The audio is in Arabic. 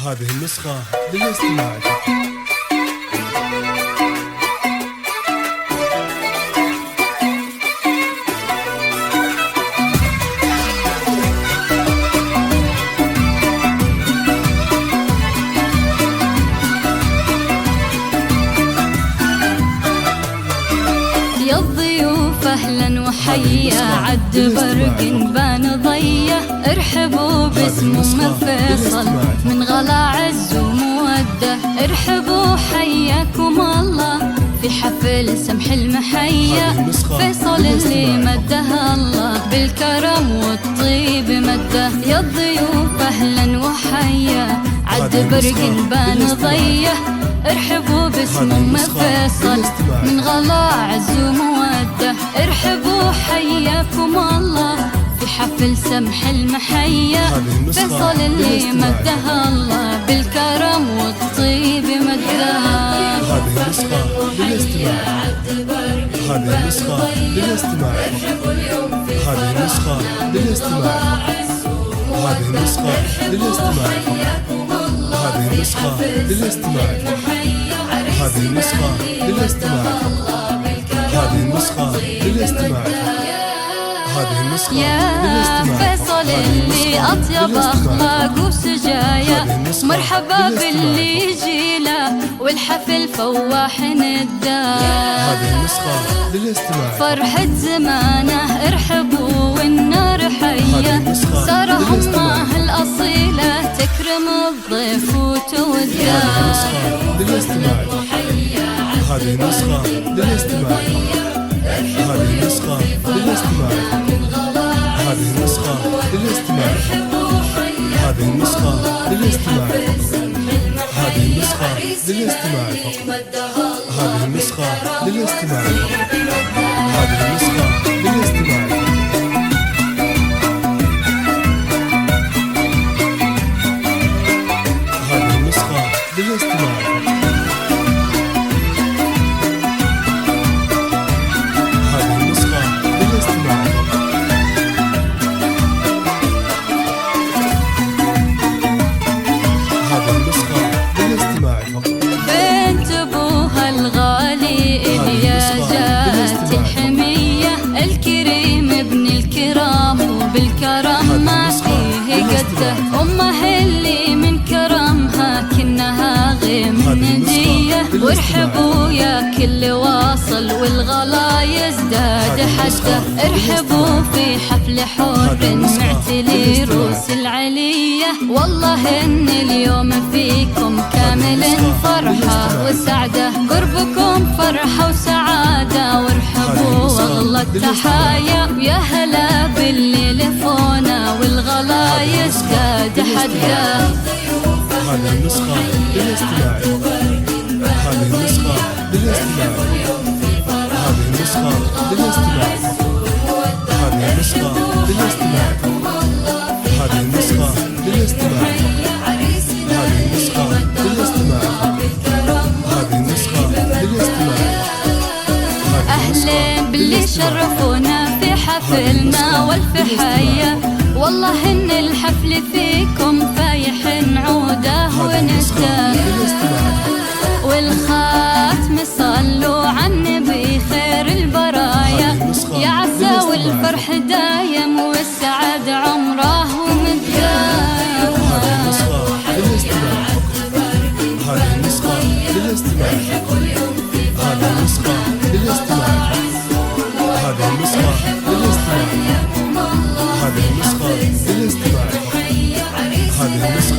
هذه النسخة للاستماع. يا الضيوف اهلا وحيا عد برق بان ضيه، ارحبوا باسم ام فيصل من غلا عز وموده، ارحبوا حياكم الله في حفل سمح المحيا، فيصل اللي مدها الله بالكرم والطيب مده. يا الضيوف اهلا وحيا عد برق بان ضيه، ارحبوا باسم ام فيصل من غلا عز وموده، ارحبوا حياكم الله في حفل سمح المحيا، فيصل اللي مدها الله بالكرم والطيب مدها. هذه النسخة للاستماع. هذه النسخة للاستماع. هذه النسخة للاستماع. هذه النسخة للاستماع. هذه النسخة للاستماع. هذه النسخة للاستماع. هذه النسخة للاستماع. هذه النسخة يا فيصل اللي أطيب أخلاق وسجايا، مرحبا باللي يجيله والحفل فواح نداه. هذه النسخة للاستماع. فرحة زمانه ارحبوا والنار حية، صار أمه الأصيلة تكرم الضيف وتوده. هذه النسخة للاستماع. هذه النسخة للاستماع. هذه النسخة للاستماع. هذه النسخة للاستماع. هذه النسخة للاستماع. هذه النسخة للاستماع فقط. هذه النسخة للاستماع. هذه النسخة للاستماع. هذه النسخة للاستماع. بنت ابوها الغالي إليا جات الحمية، الكريم ابن الكرام وبالكرم ما فيه قده، امه اللي من كرمها كنها غيم ندية، وارحبوا يا كل واصل والغلا يزداد حده، ارحبوا في حفل حور معتلي روس العلية، والله ان اليوم فيكم كامل فرحة وسعدة، قربكم فرحة وسعادة، وارحبوا واغلى التحايا، ويا هلا باللي لفونا والغلا يزداد حده. هذه النسخة للاستماع. هذه النسخة للاستماع. هذه النسخة للاستماع. هذه النسخة للاستماع. هذه النسخة للاستماع. هذه النسخة للاستماع. هذه النسخة للاستماع. أهلين باللي شرفونا في حفلنا والف حيا، والله إن الحفل فيكم فايح عوده ونسته، والخاتم صلوا عن النبي خير البرايا، يا عسى والفرح دايم والسعد عمره ومداه. هذه النسخة للاستماع. هذه النسخة للاستماع. هذه النسخة للاستماع. هذه النسخة للاستماع. هذه النسخة للاستماع. هذه النسخة